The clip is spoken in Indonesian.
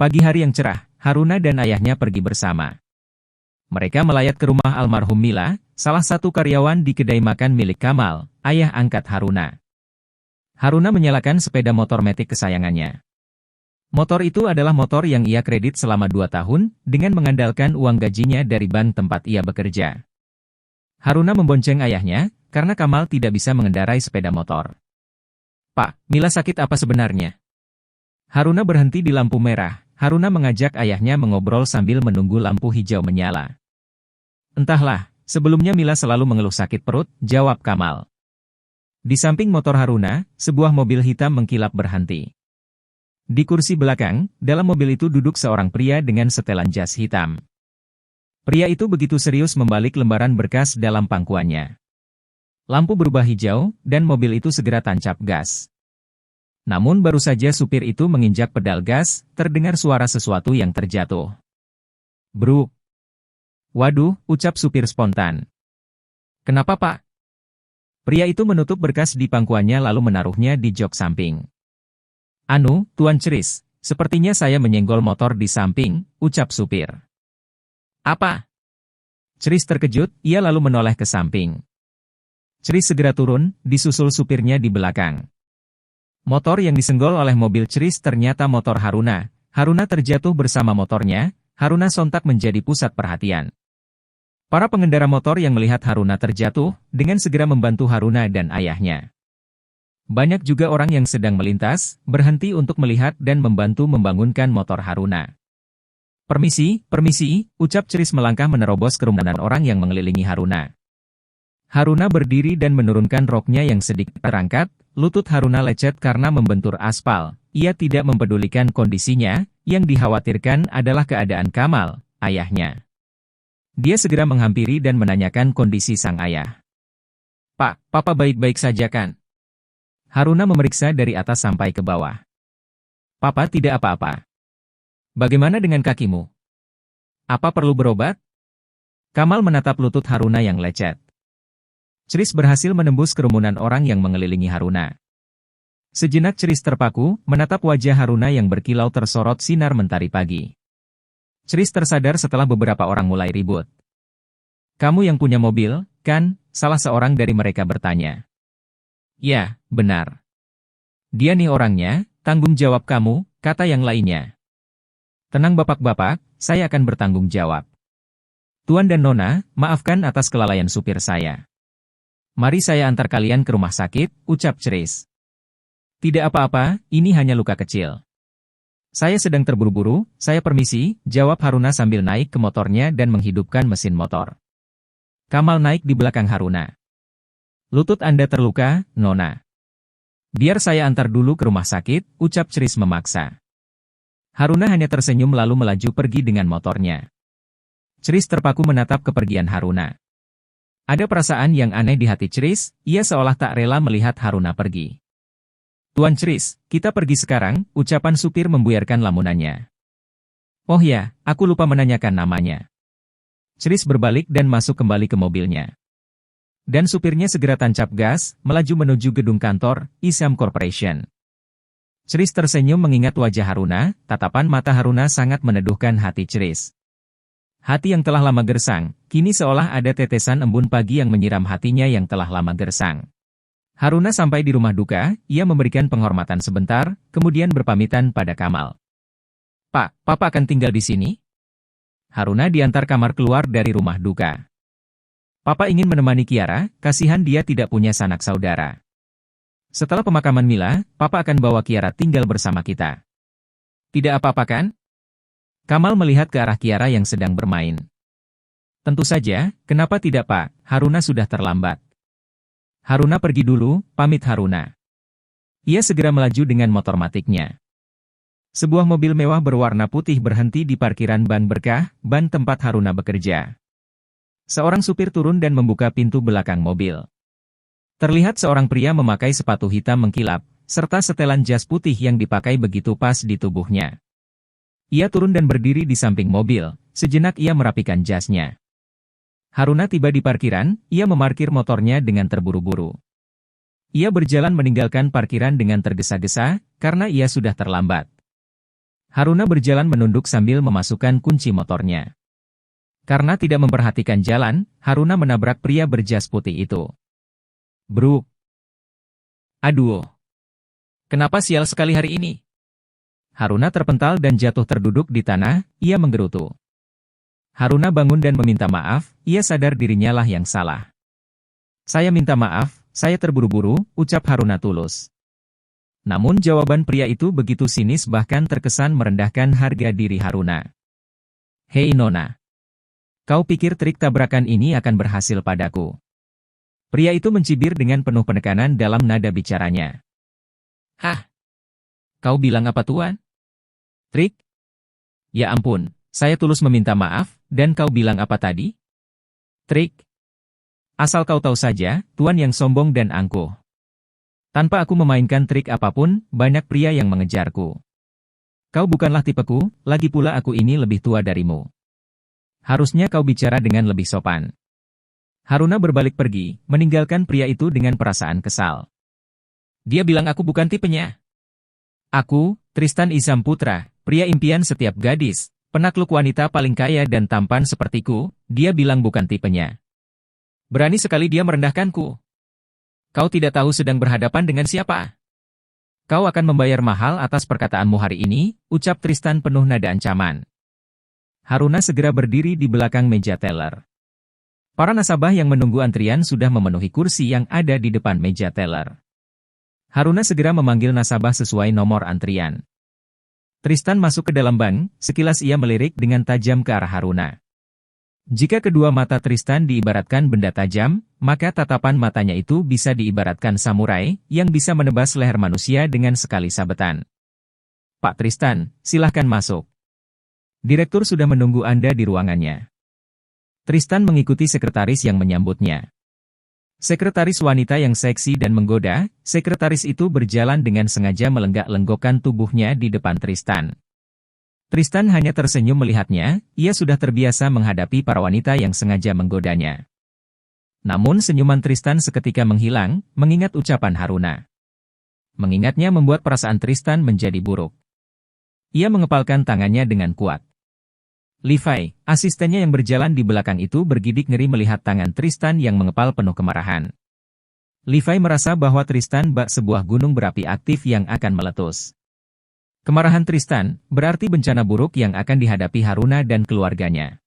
Pagi hari yang cerah, Haruna dan ayahnya pergi bersama. Mereka melayat ke rumah almarhum Mila, salah satu karyawan di kedai makan milik Kamal, ayah angkat Haruna. Haruna menyalakan sepeda motor metik kesayangannya. Motor itu adalah motor yang ia kredit selama 2 tahun, dengan mengandalkan uang gajinya dari bank tempat ia bekerja. Haruna membonceng ayahnya, karena Kamal tidak bisa mengendarai sepeda motor. "Pak, Mila sakit apa sebenarnya?" Haruna berhenti di lampu merah. Haruna mengajak ayahnya mengobrol sambil menunggu lampu hijau menyala. "Entahlah, sebelumnya Mila selalu mengeluh sakit perut," jawab Kamal. Di samping motor Haruna, sebuah mobil hitam mengkilap berhenti. Di kursi belakang, dalam mobil itu duduk seorang pria dengan setelan jas hitam. Pria itu begitu serius membalik lembaran berkas dalam pangkuannya. Lampu berubah hijau, dan mobil itu segera tancap gas. Namun baru saja supir itu menginjak pedal gas, terdengar suara sesuatu yang terjatuh. "Bruk!" "Waduh," ucap supir spontan. "Kenapa, Pak?" Pria itu menutup berkas di pangkuannya lalu menaruhnya di jok samping. "Anu, Tuan Chris, sepertinya saya menyenggol motor di samping," ucap supir. "Apa?" Chris terkejut, ia lalu menoleh ke samping. Chris segera turun, disusul supirnya di belakang. Motor yang disenggol oleh mobil Chris ternyata motor Haruna. Haruna terjatuh bersama motornya. Haruna sontak menjadi pusat perhatian. Para pengendara motor yang melihat Haruna terjatuh, dengan segera membantu Haruna dan ayahnya. Banyak juga orang yang sedang melintas, berhenti untuk melihat dan membantu membangunkan motor Haruna. "Permisi, permisi," ucap Chris melangkah menerobos kerumunan orang yang mengelilingi Haruna. Haruna berdiri dan menurunkan roknya yang sedikit terangkat, lutut Haruna lecet karena membentur aspal. Ia tidak mempedulikan kondisinya, yang dikhawatirkan adalah keadaan Kamal, ayahnya. Dia segera menghampiri dan menanyakan kondisi sang ayah. "Pak, Papa baik-baik saja kan?" Haruna memeriksa dari atas sampai ke bawah. "Papa tidak apa-apa." "Bagaimana dengan kakimu? Apa perlu berobat?" Kamal menatap lutut Haruna yang lecet. Chris berhasil menembus kerumunan orang yang mengelilingi Haruna. Sejenak Chris terpaku, menatap wajah Haruna yang berkilau tersorot sinar mentari pagi. Chris tersadar setelah beberapa orang mulai ribut. "Kamu yang punya mobil, kan?" salah seorang dari mereka bertanya. "Ya, benar. Dia nih orangnya, tanggung jawab kamu," kata yang lainnya. "Tenang bapak-bapak, saya akan bertanggung jawab. Tuan dan Nona, maafkan atas kelalaian supir saya. Mari saya antar kalian ke rumah sakit," ucap Chris. "Tidak apa-apa, ini hanya luka kecil. Saya sedang terburu-buru, saya permisi," jawab Haruna sambil naik ke motornya dan menghidupkan mesin motor. Kamal naik di belakang Haruna. "Lutut Anda terluka, Nona." "Biar saya antar dulu ke rumah sakit," ucap Chris memaksa. Haruna hanya tersenyum lalu melaju pergi dengan motornya. Chris terpaku menatap kepergian Haruna. Ada perasaan yang aneh di hati Chris, ia seolah tak rela melihat Haruna pergi. "Tuan Chris, kita pergi sekarang," ucapan supir membuyarkan lamunannya. "Oh ya, aku lupa menanyakan namanya." Chris berbalik dan masuk kembali ke mobilnya. Dan supirnya segera tancap gas, melaju menuju gedung kantor, Isam Corporation. Chris tersenyum mengingat wajah Haruna, tatapan mata Haruna sangat meneduhkan hati Chris. Hati yang telah lama gersang, kini seolah ada tetesan embun pagi yang menyiram hatinya yang telah lama gersang. Haruna sampai di rumah duka, ia memberikan penghormatan sebentar, kemudian berpamitan pada Kamal. "Pak, Papa akan tinggal di sini?" Haruna diantar Kamar keluar dari rumah duka. "Papa ingin menemani Kiara, kasihan dia tidak punya sanak saudara. Setelah pemakaman Mila, Papa akan bawa Kiara tinggal bersama kita." "Tidak apa-apa kan?" Kamal melihat ke arah Kiara yang sedang bermain. "Tentu saja, kenapa tidak Pak, Haruna sudah terlambat." "Haruna pergi dulu," pamit Haruna. Ia segera melaju dengan motor matiknya. Sebuah mobil mewah berwarna putih berhenti di parkiran Ban Berkah, ban tempat Haruna bekerja. Seorang supir turun dan membuka pintu belakang mobil. Terlihat seorang pria memakai sepatu hitam mengkilap, serta setelan jas putih yang dipakai begitu pas di tubuhnya. Ia turun dan berdiri di samping mobil, sejenak ia merapikan jasnya. Haruna tiba di parkiran, ia memarkir motornya dengan terburu-buru. Ia berjalan meninggalkan parkiran dengan tergesa-gesa, karena ia sudah terlambat. Haruna berjalan menunduk sambil memasukkan kunci motornya. Karena tidak memperhatikan jalan, Haruna menabrak pria berjas putih itu. Bruk! Aduh! Kenapa sial sekali hari ini? Haruna terpental dan jatuh terduduk di tanah, ia menggerutu. Haruna bangun dan meminta maaf, ia sadar dirinya lah yang salah. Saya minta maaf, saya terburu-buru, ucap Haruna tulus. Namun jawaban pria itu begitu sinis bahkan terkesan merendahkan harga diri Haruna. Hei Nona. Kau pikir trik tabrakan ini akan berhasil padaku? Pria itu mencibir dengan penuh penekanan dalam nada bicaranya. Hah? Kau bilang apa tuan? Trik? Ya ampun, saya tulus meminta maaf, dan kau bilang apa tadi? Trik? Asal kau tahu saja, tuan yang sombong dan angkuh. Tanpa aku memainkan trik apapun, banyak pria yang mengejarku. Kau bukanlah tipeku, lagi pula aku ini lebih tua darimu. Harusnya kau bicara dengan lebih sopan. Haruna berbalik pergi, meninggalkan pria itu dengan perasaan kesal. Dia bilang aku bukan tipenya. Aku, Tristan Isam Putra, pria impian setiap gadis, penakluk wanita paling kaya dan tampan sepertiku, dia bilang bukan tipenya. Berani sekali dia merendahkanku. Kau tidak tahu sedang berhadapan dengan siapa? Kau akan membayar mahal atas perkataanmu hari ini, ucap Tristan penuh nada ancaman. Haruna segera berdiri di belakang meja teller. Para nasabah yang menunggu antrian sudah memenuhi kursi yang ada di depan meja teller. Haruna segera memanggil nasabah sesuai nomor antrian. Tristan masuk ke dalam bank, sekilas ia melirik dengan tajam ke arah Haruna. Jika kedua mata Tristan diibaratkan benda tajam, maka tatapan matanya itu bisa diibaratkan samurai, yang bisa menebas leher manusia dengan sekali sabetan. Pak Tristan, silahkan masuk. Direktur sudah menunggu Anda di ruangannya. Tristan mengikuti sekretaris yang menyambutnya. Sekretaris wanita yang seksi dan menggoda, sekretaris itu berjalan dengan sengaja melenggak-lenggokkan tubuhnya di depan Tristan. Tristan hanya tersenyum melihatnya, ia sudah terbiasa menghadapi para wanita yang sengaja menggodanya. Namun senyuman Tristan seketika menghilang, mengingat ucapan Haruna. Mengingatnya membuat perasaan Tristan menjadi buruk. Ia mengepalkan tangannya dengan kuat. Levi, asistennya yang berjalan di belakang itu bergidik ngeri melihat tangan Tristan yang mengepal penuh kemarahan. Levi merasa bahwa Tristan bak sebuah gunung berapi aktif yang akan meletus. Kemarahan Tristan berarti bencana buruk yang akan dihadapi Haruna dan keluarganya.